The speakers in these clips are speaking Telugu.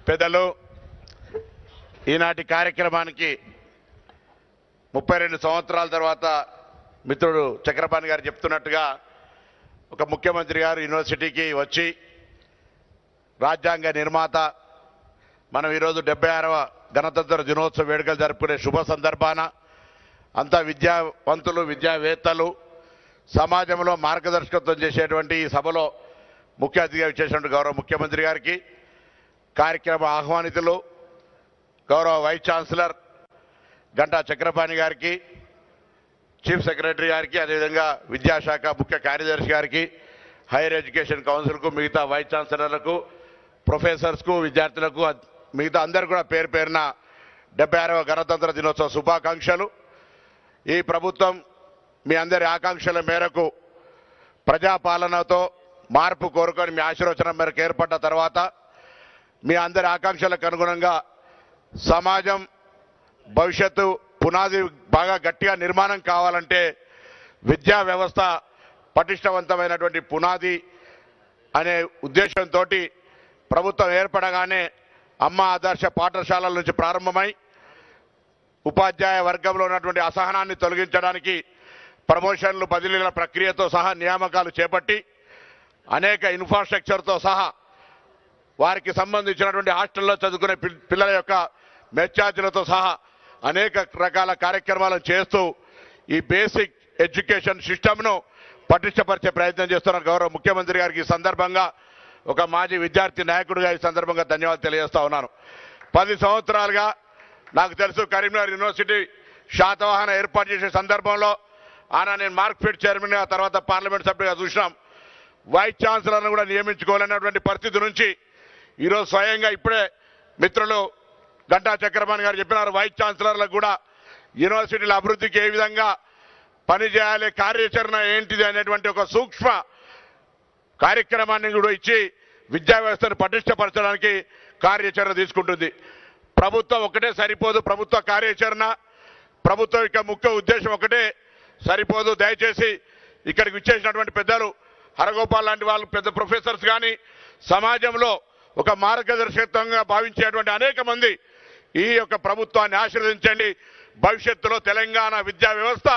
పెద్దలు ఈనాటి కార్యక్రమానికి 32 సంవత్సరాల తర్వాత మిత్రుడు చక్రపాణి గారు చెప్తున్నట్టుగా ఒక ముఖ్యమంత్రి గారు యూనివర్సిటీకి వచ్చి రాజ్యాంగ నిర్మాత మనం ఈరోజు 76వ గణతంత్ర దినోత్సవ వేడుకలు జరుపుకునే శుభ సందర్భాన అంతా విద్యావంతులు విద్యావేత్తలు సమాజంలో మార్గదర్శకత్వం చేసేటువంటి ఈ సభలో ముఖ్య అతిథిగా విచ్చేసినటువంటి గౌరవ ముఖ్యమంత్రి గారికి కార్యక్రమ ఆహ్వానితులు గౌరవ వైస్ ఛాన్సలర్ గంటా చక్రపాణి గారికి చీఫ్ సెక్రటరీ గారికి అదేవిధంగా విద్యాశాఖ ముఖ్య కార్యదర్శి గారికి హైయర్ ఎడ్యుకేషన్ కౌన్సిల్కు మిగతా వైస్ ఛాన్సలర్లకు ప్రొఫెసర్స్కు విద్యార్థులకు మిగతా అందరూ కూడా పేరు పేరున 76వ గణతంత్ర దినోత్సవ శుభాకాంక్షలు. ఈ ప్రభుత్వం మీ అందరి ఆకాంక్షల మేరకు ప్రజాపాలనతో మార్పు కోరుకొని మీ ఆశీర్వచనం మేరకు ఏర్పడ్డ తర్వాత మీ అందరి ఆకాంక్షలకు అనుగుణంగా సమాజం భవిష్యత్తు పునాది బాగా గట్టిగా నిర్మాణం కావాలంటే విద్యా వ్యవస్థ పటిష్టవంతమైనటువంటి పునాది అనే ఉద్దేశంతో ప్రభుత్వం ఏర్పడగానే అమ్మ ఆదర్శ పాఠశాలల నుంచి ప్రారంభమై ఉపాధ్యాయ వర్గంలో ఉన్నటువంటి అసహనాన్ని తొలగించడానికి ప్రమోషన్లు బదిలీల ప్రక్రియతో సహా నియామకాలు చేపట్టి అనేక ఇన్ఫ్రాస్ట్రక్చర్తో సహా వారికి సంబంధించినటువంటి హాస్టల్లో చదువుకునే పిల్లల యొక్క మెచ్చార్జీలతో సహా అనేక రకాల కార్యక్రమాలను చేస్తూ ఈ బేసిక్ ఎడ్యుకేషన్ సిస్టమ్ను పటిష్టపరిచే ప్రయత్నం చేస్తున్న గౌరవ ముఖ్యమంత్రి గారికి ఈ సందర్భంగా ఒక మాజీ విద్యార్థి నాయకుడిగా ఈ సందర్భంగా ధన్యవాదాలు తెలియజేస్తా ఉన్నాను. 10 సంవత్సరాలుగా నాకు తెలుసు కరీంనగర్ యూనివర్సిటీ శాతవాహన ఏర్పాటు చేసే సందర్భంలో నేను మార్క్ఫెడ్ చైర్మన్గా తర్వాత పార్లమెంట్ సభ్యుడిగా చూసినాం. వైస్ ఛాన్సలర్ను కూడా నియమించుకోవాలనేటువంటి పరిస్థితి నుంచి ఈరోజు స్వయంగా ఇప్పుడే మిత్రులు గంటా చక్రపాణి గారు చెప్పినారు, వైస్ ఛాన్సలర్లకు కూడా యూనివర్సిటీల అభివృద్ధికి ఏ విధంగా పనిచేయాలి, కార్యాచరణ ఏంటిది అనేటువంటి ఒక సూక్ష్మ కార్యక్రమాన్ని కూడా ఇచ్చి విద్యా వ్యవస్థను పటిష్టపరచడానికి కార్యాచరణ తీసుకుంటుంది. ప్రభుత్వం ఒకటే సరిపోదు, ప్రభుత్వ కార్యాచరణ ప్రభుత్వం యొక్క ముఖ్య ఉద్దేశం ఒకటే సరిపోదు. దయచేసి ఇక్కడికి విచ్చేసినటువంటి పెద్దలు హరగోపాల్ లాంటి వాళ్ళు పెద్ద ప్రొఫెసర్స్ కానీ సమాజంలో ఒక మార్గదర్శకత్వంగా భావించేటువంటి అనేక మంది ఈ యొక్క ప్రభుత్వాన్ని ఆశీర్వదించండి. భవిష్యత్తులో తెలంగాణ విద్యా వ్యవస్థ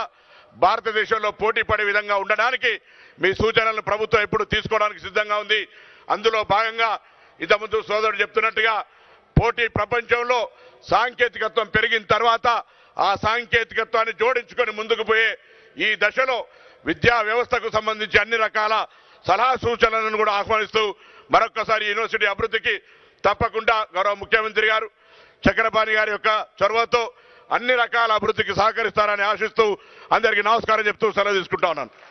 భారతదేశంలో పోటీ పడే విధంగా ఉండడానికి మీ సూచనలను ప్రభుత్వం ఎప్పుడు తీసుకోవడానికి సిద్ధంగా ఉంది. అందులో భాగంగా ఇంతకుముందు సోదరుడు చెప్తున్నట్టుగా పోటీ ప్రపంచంలో సాంకేతికత్వం పెరిగిన తర్వాత ఆ సాంకేతికత్వాన్ని జోడించుకొని ముందుకు పోయే ఈ దశలో విద్యా వ్యవస్థకు సంబంధించి అన్ని రకాల సలహా సూచనలను కూడా ఆహ్వానిస్తూ మరొక్కసారి యూనివర్సిటీ అభివృద్ధికి తప్పకుండా గౌరవ ముఖ్యమంత్రి గారు చక్రపాణి గారి యొక్క చొరవతో అన్ని రకాల అభివృద్ధికి సహకరిస్తారని ఆశిస్తూ అందరికీ నమస్కారం చెప్తూ సెలవు తీసుకుంటా ఉన్నాను.